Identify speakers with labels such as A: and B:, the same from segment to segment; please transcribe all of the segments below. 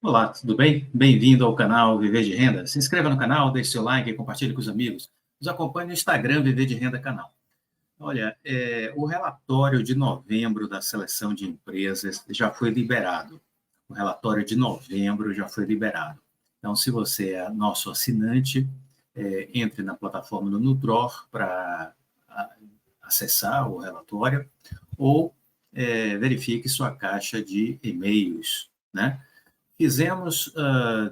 A: Olá, tudo bem? Bem-vindo ao canal Viver de Renda. Se inscreva no canal, deixe seu like e compartilhe com os amigos. Nos acompanhe no Instagram Viver de Renda Canal. Olha, o relatório de novembro da seleção de empresas já foi liberado. O relatório de novembro já foi liberado. Então, se você é nosso assinante, entre na plataforma do Nutror para acessar o relatório ou verifique sua caixa de e-mails, né? Fizemos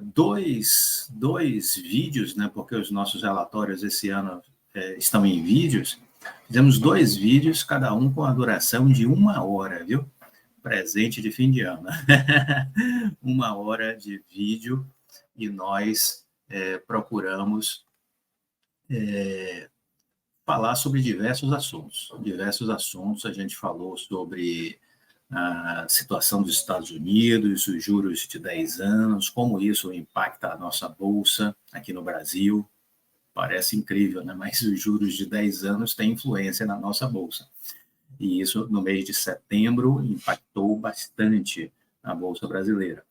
A: dois vídeos, né, porque os nossos relatórios esse ano estão em vídeos. Fizemos dois vídeos, cada um com a duração de 1 hora, viu? Presente de fim de ano. 1 hora de vídeo e nós procuramos falar sobre diversos assuntos. Diversos assuntos, a gente falou sobre a situação dos Estados Unidos, os juros de 10 anos, como isso impacta a nossa bolsa aqui no Brasil. Parece incrível, né? Mas os juros de 10 anos têm influência na nossa bolsa. E isso, no mês de setembro, impactou bastante a bolsa brasileira.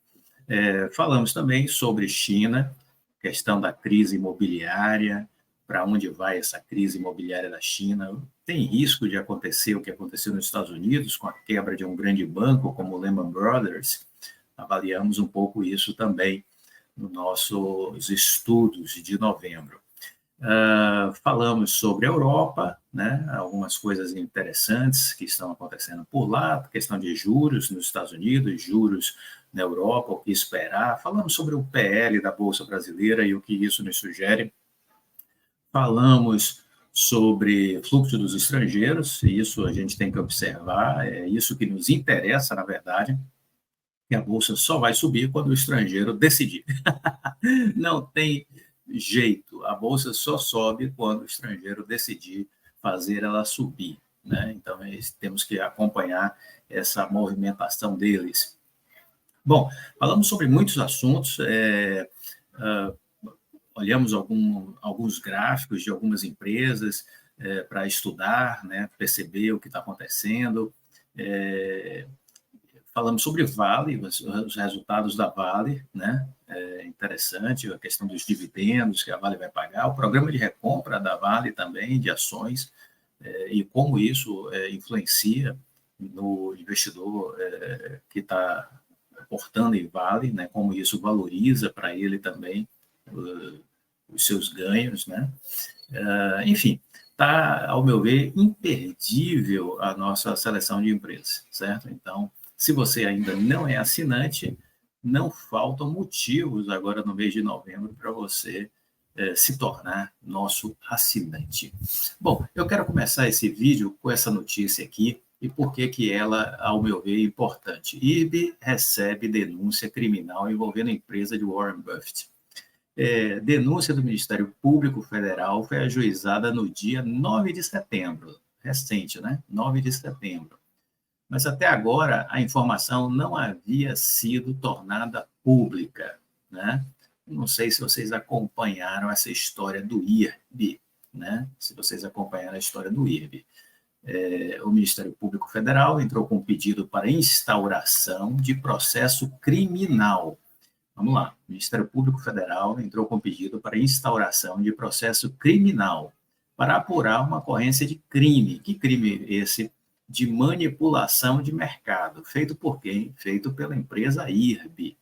A: Falamos também sobre China, questão da crise imobiliária, para onde vai essa crise imobiliária da China. Tem risco de acontecer o que aconteceu nos Estados Unidos, com a quebra de um grande banco como o Lehman Brothers. Avaliamos um pouco isso também nos nossos estudos de novembro. Falamos sobre a Europa, né? Algumas coisas interessantes que estão acontecendo por lá, questão de juros nos Estados Unidos, juros na Europa, o que esperar. Falamos sobre o PL da Bolsa Brasileira e o que isso nos sugere. Falamos sobre fluxo dos estrangeiros, e isso a gente tem que observar, é isso que nos interessa, na verdade, que a Bolsa só vai subir quando o estrangeiro decidir. Não tem jeito, a Bolsa só sobe quando o estrangeiro decidir fazer ela subir, né? Então, temos que acompanhar essa movimentação deles. Bom, falamos sobre muitos assuntos, olhamos alguns gráficos de algumas empresas para estudar, né, perceber o que está acontecendo. Falamos sobre Vale, os resultados da Vale, né? Interessante, a questão dos dividendos que a Vale vai pagar, o programa de recompra da Vale também, de ações, e como isso influencia no investidor que está aportando em Vale, né? Como isso valoriza para ele também os seus ganhos, né? Enfim, está, ao meu ver, imperdível a nossa seleção de empresas, certo? Então, se você ainda não é assinante, não faltam motivos agora no mês de novembro para você se tornar nosso assinante. Bom, eu quero começar esse vídeo com essa notícia aqui e por que ela, ao meu ver, é importante. IRB recebe denúncia criminal envolvendo a empresa de Warren Buffett. Denúncia do Ministério Público Federal foi ajuizada no dia 9 de setembro, recente, né? 9 de setembro. Mas até agora a informação não havia sido tornada pública, né? Não sei se vocês acompanharam essa história do IRB, né? Se vocês acompanharam a história do IRB. O Ministério Público Federal entrou com um pedido para instauração de processo criminal. Vamos lá. O Ministério Público Federal entrou com pedido para instauração de processo criminal para apurar uma ocorrência de crime. Que crime esse? De manipulação de mercado. Feito por quem? Feito pela empresa IRB.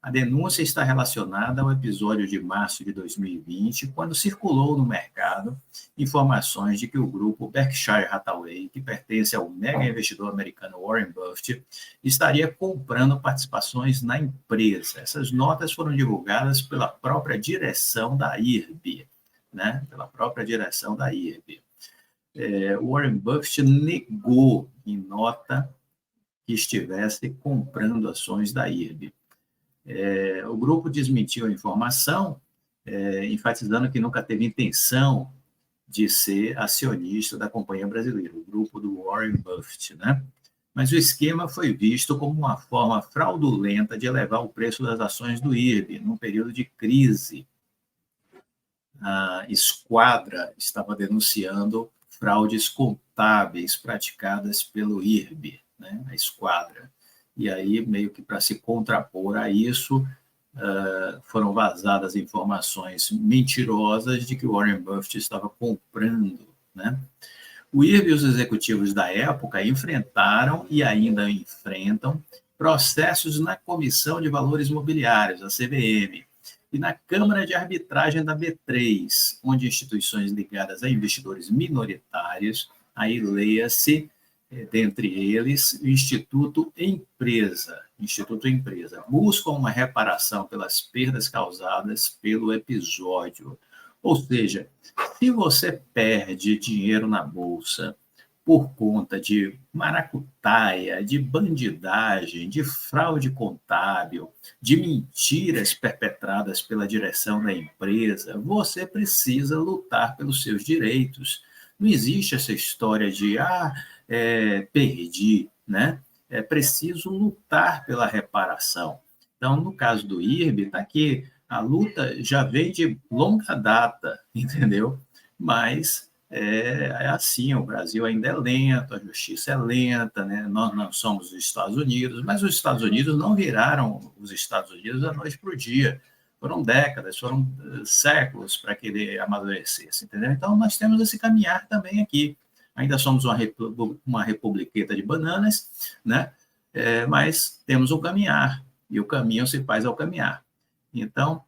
A: A denúncia está relacionada ao episódio de março de 2020, quando circulou no mercado informações de que o grupo Berkshire Hathaway, que pertence ao mega investidor americano Warren Buffett, estaria comprando participações na empresa. Essas notas foram divulgadas pela própria direção da IRB, né? Pela própria direção da IRB. Warren Buffett negou em nota que estivesse comprando ações da IRB. O grupo desmentiu a informação, enfatizando que nunca teve intenção de ser acionista da companhia brasileira, o grupo do Warren Buffett, né? Mas o esquema foi visto como uma forma fraudulenta de elevar o preço das ações do IRB num período de crise. A Esquadra estava denunciando fraudes contábeis praticadas pelo IRB, né? A Esquadra. e aí, meio que para se contrapor a isso, foram vazadas informações mentirosas de que Warren Buffett estava comprando, né? O IRB e os executivos da época enfrentaram e ainda enfrentam processos na Comissão de Valores Mobiliários, a CVM, e na Câmara de Arbitragem da B3, onde instituições ligadas a investidores minoritários, aí leia-se, dentre eles, o Instituto Empresa, buscam uma reparação pelas perdas causadas pelo episódio. Ou seja, se você perde dinheiro na bolsa por conta de maracutaia, de bandidagem, de fraude contábil, de mentiras perpetradas pela direção da empresa, você precisa lutar pelos seus direitos. Não existe essa história de, perdi, né? É preciso lutar pela reparação. Então, no caso do IRB, está aqui, a luta já vem de longa data, entendeu? Mas é assim, o Brasil ainda é lento, a justiça é lenta, né? Nós não somos os Estados Unidos, mas os Estados Unidos não viraram os Estados Unidos da noite para o dia. Foram décadas, foram séculos para que ele amadurecesse, entendeu? Então, nós temos esse caminhar também aqui. Ainda somos uma republiqueta de bananas, né? Mas temos um caminhar, e o caminho se faz ao caminhar. Então,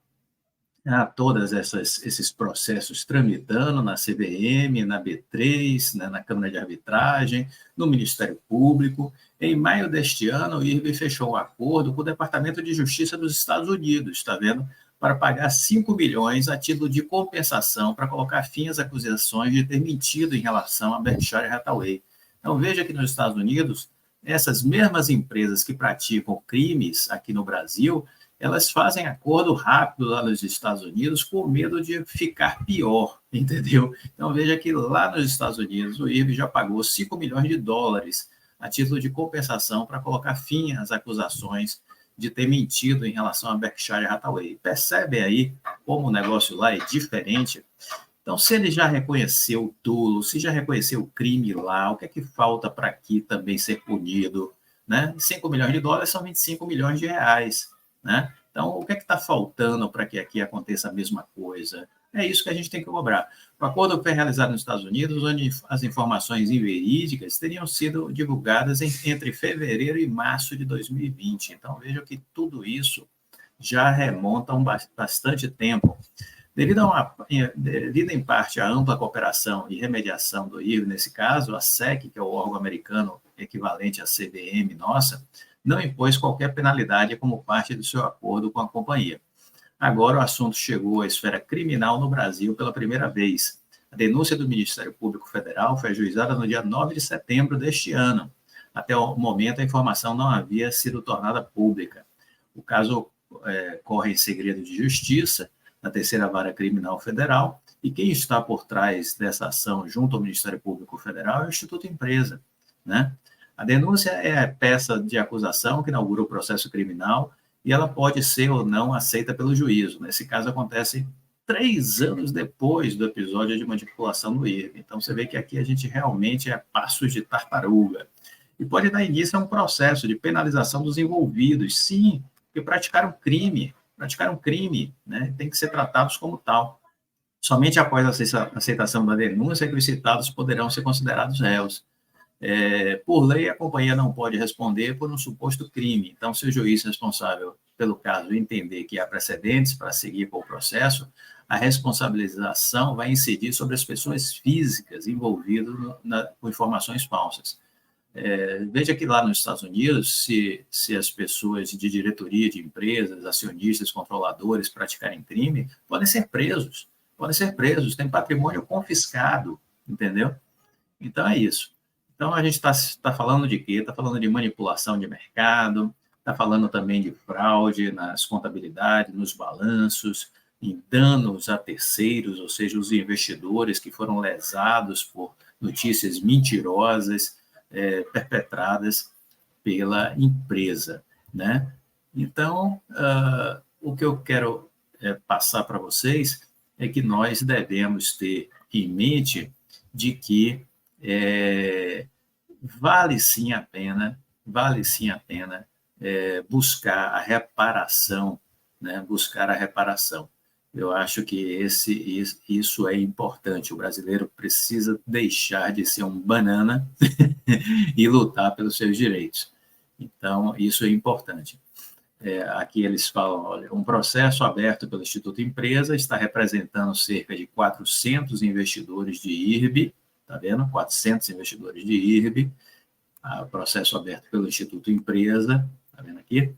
A: há todos esses processos tramitando na CVM, na B3, né, na Câmara de Arbitragem, no Ministério Público. Em maio deste ano, o IRB fechou um acordo com o Departamento de Justiça dos Estados Unidos, está vendo? Para pagar 5 milhões a título de compensação para colocar fim às acusações de ter mentido em relação a Berkshire Hathaway. Então, veja que nos Estados Unidos, essas mesmas empresas que praticam crimes aqui no Brasil, elas fazem acordo rápido lá nos Estados Unidos com medo de ficar pior, entendeu? Então, veja que lá nos Estados Unidos, o IRB já pagou 5 milhões de dólares a título de compensação para colocar fim às acusações de ter mentido em relação a Berkshire Hathaway. Percebe aí como o negócio lá é diferente? Então, se ele já reconheceu o dolo, se já reconheceu o crime lá, o que é que falta para aqui também ser punido? Né? 5 milhões de dólares são 25 milhões de reais. Né? Então, o que é que está faltando para que aqui aconteça a mesma coisa? É isso que a gente tem que cobrar. O acordo foi realizado nos Estados Unidos, onde as informações inverídicas teriam sido divulgadas entre fevereiro e março de 2020. Então, vejam que tudo isso já remonta a bastante tempo. Devido em parte à ampla cooperação e remediação do IRB, nesse caso, a SEC, que é o órgão americano equivalente à CVM nossa, não impôs qualquer penalidade como parte do seu acordo com a companhia. Agora o assunto chegou à esfera criminal no Brasil pela primeira vez. A denúncia do Ministério Público Federal foi ajuizada no dia 9 de setembro deste ano. Até o momento, a informação não havia sido tornada pública. O caso corre em segredo de justiça, na terceira vara criminal federal, e quem está por trás dessa ação junto ao Ministério Público Federal é o Instituto Empresa, né? A denúncia é a peça de acusação que inaugura o processo criminal e ela pode ser ou não aceita pelo juízo. Nesse caso, acontece 3 anos depois do episódio de manipulação do IRB. Então, você vê que aqui a gente realmente é passos de tartaruga. E pode dar início a um processo de penalização dos envolvidos, sim, que praticaram crime, né? Tem que ser tratados como tal. Somente após a aceitação da denúncia é que os citados poderão ser considerados réus. Por lei, a companhia não pode responder por um suposto crime. Então, se o juiz responsável pelo caso entender que há precedentes para seguir com o processo, a responsabilização vai incidir sobre as pessoas físicas envolvidas com informações falsas. Veja que lá nos Estados Unidos, se as pessoas de diretoria de empresas, acionistas, controladores praticarem crime, podem ser presos, têm patrimônio confiscado, entendeu? Então é isso. Então a gente está falando de quê? Está falando de manipulação de mercado, está falando também de fraude nas contabilidades, nos balanços, em danos a terceiros, ou seja, os investidores que foram lesados por notícias mentirosas, perpetradas pela empresa, né? Então, o que eu quero passar para vocês é que nós devemos ter em mente de que vale sim a pena buscar a reparação, né? Buscar a reparação. Eu acho que isso é importante. O brasileiro precisa deixar de ser um banana e lutar pelos seus direitos. Então, isso é importante. Aqui eles falam, olha, um processo aberto pelo Instituto Empresa está representando cerca de 400 investidores de IRB, tá vendo? 400 investidores de IRB, processo aberto pelo Instituto Empresa, tá vendo aqui?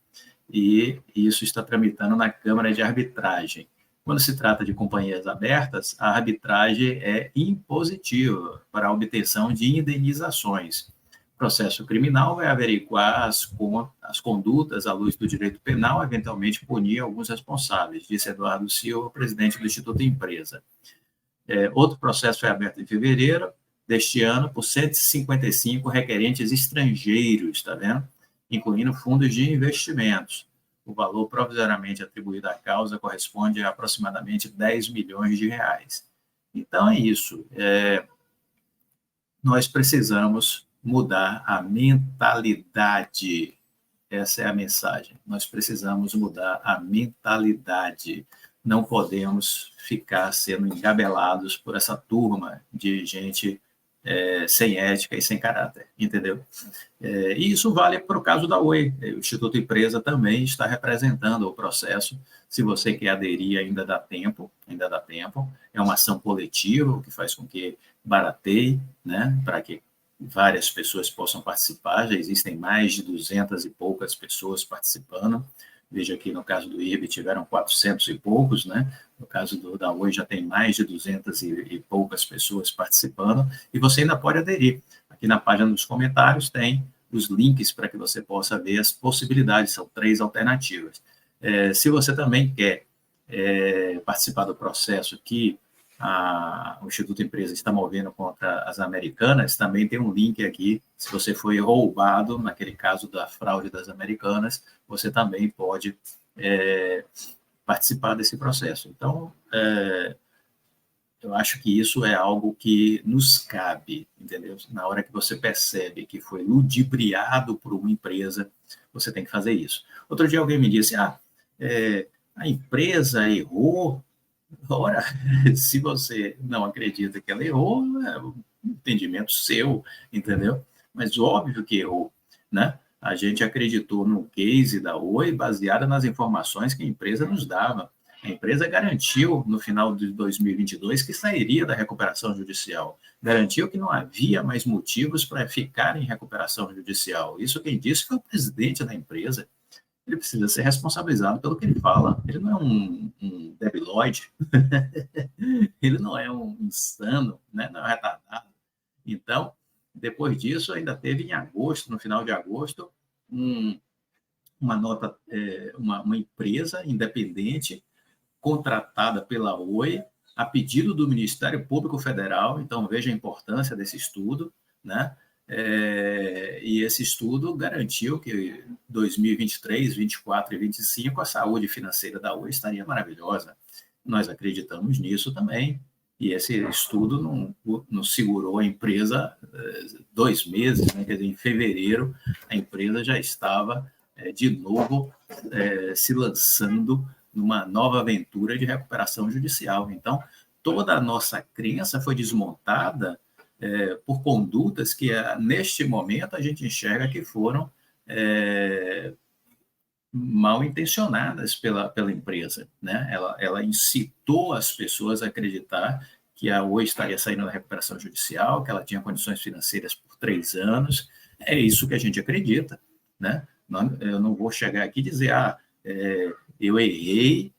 A: E isso está tramitando na Câmara de Arbitragem. Quando se trata de companhias abertas, a arbitragem é impositiva para a obtenção de indenizações. O processo criminal vai averiguar as condutas à luz do direito penal, eventualmente punir alguns responsáveis, disse Eduardo Silva, presidente do Instituto Empresa. Outro processo foi aberto em fevereiro deste ano por 155 requerentes estrangeiros, está vendo? Incluindo fundos de investimentos. O valor provisoriamente atribuído à causa corresponde a aproximadamente 10 milhões de reais. Então, é isso. Nós precisamos mudar a mentalidade. Essa é a mensagem. Nós precisamos mudar a mentalidade. Não podemos ficar sendo engabelados por essa turma de gente sem ética e sem caráter, entendeu? E isso vale para o caso da Oi. O Instituto Empresa também está representando o processo. Se você quer aderir, ainda dá tempo, ainda dá tempo. É uma ação coletiva, o que faz com que barateie, né, para que várias pessoas possam participar. Já existem mais de 200 e poucas pessoas participando. Veja aqui, no caso do IRB, tiveram 400 e poucos, né? No caso da Oi, já tem mais de 200 e poucas pessoas participando, e você ainda pode aderir. Aqui na página dos comentários tem os links para que você possa ver as possibilidades, são 3 alternativas. Se você também quer participar do processo que o Instituto Empresa está movendo contra as Americanas, também tem um link aqui. Se você foi roubado, naquele caso da fraude das Americanas, você também pode participar desse processo. Então, eu acho que isso é algo que nos cabe, entendeu? Na hora que você percebe que foi ludibriado por uma empresa, você tem que fazer isso. Outro dia alguém me disse, a empresa errou. Ora, se você não acredita que ela errou, é um entendimento seu, entendeu? Mas óbvio que errou, né? A gente acreditou no case da Oi baseada nas informações que a empresa nos dava. A empresa garantiu, no final de 2022, que sairia da recuperação judicial. Garantiu que não havia mais motivos para ficar em recuperação judicial. Isso quem disse foi o presidente da empresa. Ele precisa ser responsabilizado pelo que ele fala. Ele não é um debilóide, ele não é um insano, né? Não é um retardado. Então, depois disso, ainda teve em agosto, no final de agosto, uma nota, uma empresa independente contratada pela Oi a pedido do Ministério Público Federal. Então, veja a importância desse estudo, né? E esse estudo garantiu que 2023, 24 e 25 a saúde financeira da Oi estaria maravilhosa. Nós acreditamos nisso também. E esse estudo não segurou a empresa 2 meses, né? Quer dizer, em fevereiro, a empresa já estava de novo se lançando numa nova aventura de recuperação judicial. Então, toda a nossa crença foi desmontada por condutas que, neste momento, a gente enxerga que foram mal intencionadas pela empresa, né? Ela incitou as pessoas a acreditar que a Oi estaria saindo da recuperação judicial, que ela tinha condições financeiras por 3 anos. É isso que a gente acredita, né? Eu não vou chegar aqui e dizer, eu errei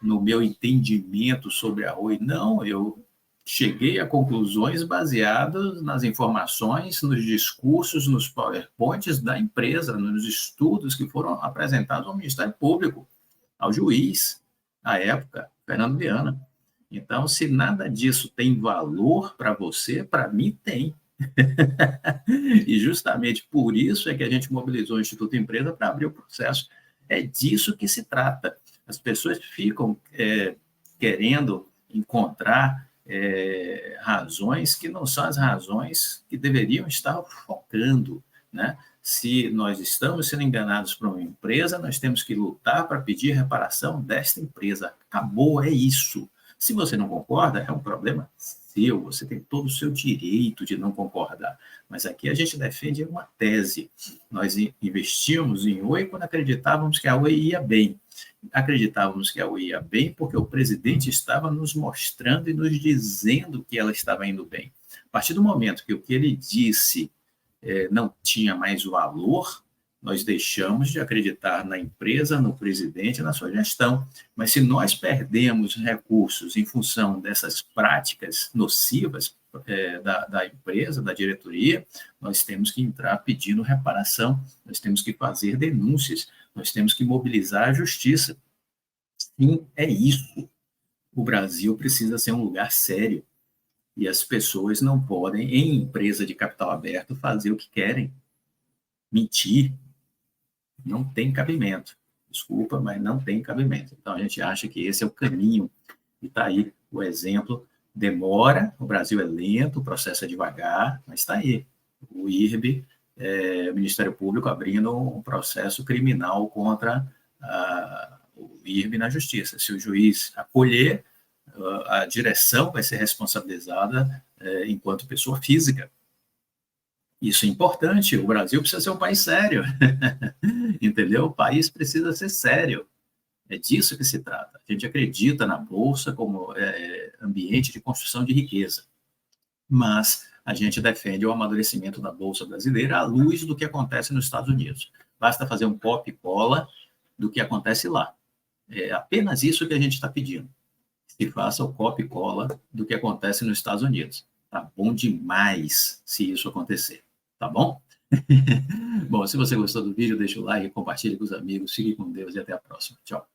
A: no meu entendimento sobre a Oi. Não, eu cheguei a conclusões baseadas nas informações, nos discursos, nos PowerPoints da empresa, nos estudos que foram apresentados ao Ministério Público, ao juiz, à época, Fernando Viana. Então, se nada disso tem valor para você, para mim tem. E justamente por isso é que a gente mobilizou o Instituto Empresa para abrir o processo. É disso que se trata. As pessoas ficam querendo encontrar razões que não são as razões que deveriam estar focando, né? Se nós estamos sendo enganados por uma empresa, nós temos que lutar para pedir reparação desta empresa. Acabou, é isso. Se você não concorda, é um problema seu, você tem todo o seu direito de não concordar. Mas aqui a gente defende uma tese. Nós investimos em Oi quando acreditávamos que a Oi ia bem. Acreditávamos que a Oi ia bem porque o presidente estava nos mostrando e nos dizendo que ela estava indo bem. A partir do momento que o que ele disse não tinha mais valor, nós deixamos de acreditar na empresa, no presidente, na sua gestão. Mas se nós perdemos recursos em função dessas práticas nocivas da empresa, da diretoria, nós temos que entrar pedindo reparação, nós temos que fazer denúncias, nós temos que mobilizar a justiça. Sim, é isso. O Brasil precisa ser um lugar sério. E as pessoas não podem, em empresa de capital aberto, fazer o que querem. Mentir. Não tem cabimento. Desculpa, mas não tem cabimento. Então, a gente acha que esse é o caminho. E está aí o exemplo. Demora, o Brasil é lento, o processo é devagar, mas está aí. O IRB, o Ministério Público, abrindo um processo criminal contra o IRB na Justiça. Se o juiz acolher, a direção vai ser responsabilizada enquanto pessoa física. Isso é importante, o Brasil precisa ser um país sério, entendeu? O país precisa ser sério, é disso que se trata. A gente acredita na Bolsa como ambiente de construção de riqueza, mas a gente defende o amadurecimento da Bolsa brasileira à luz do que acontece nos Estados Unidos. Basta fazer um copia e cola do que acontece lá. É apenas isso que a gente está pedindo. Que faça o copia e cola do que acontece nos Estados Unidos. Tá bom demais se isso acontecer, tá bom? Bom, se você gostou do vídeo, deixa o like, compartilhe com os amigos, fique com Deus e até a próxima. Tchau.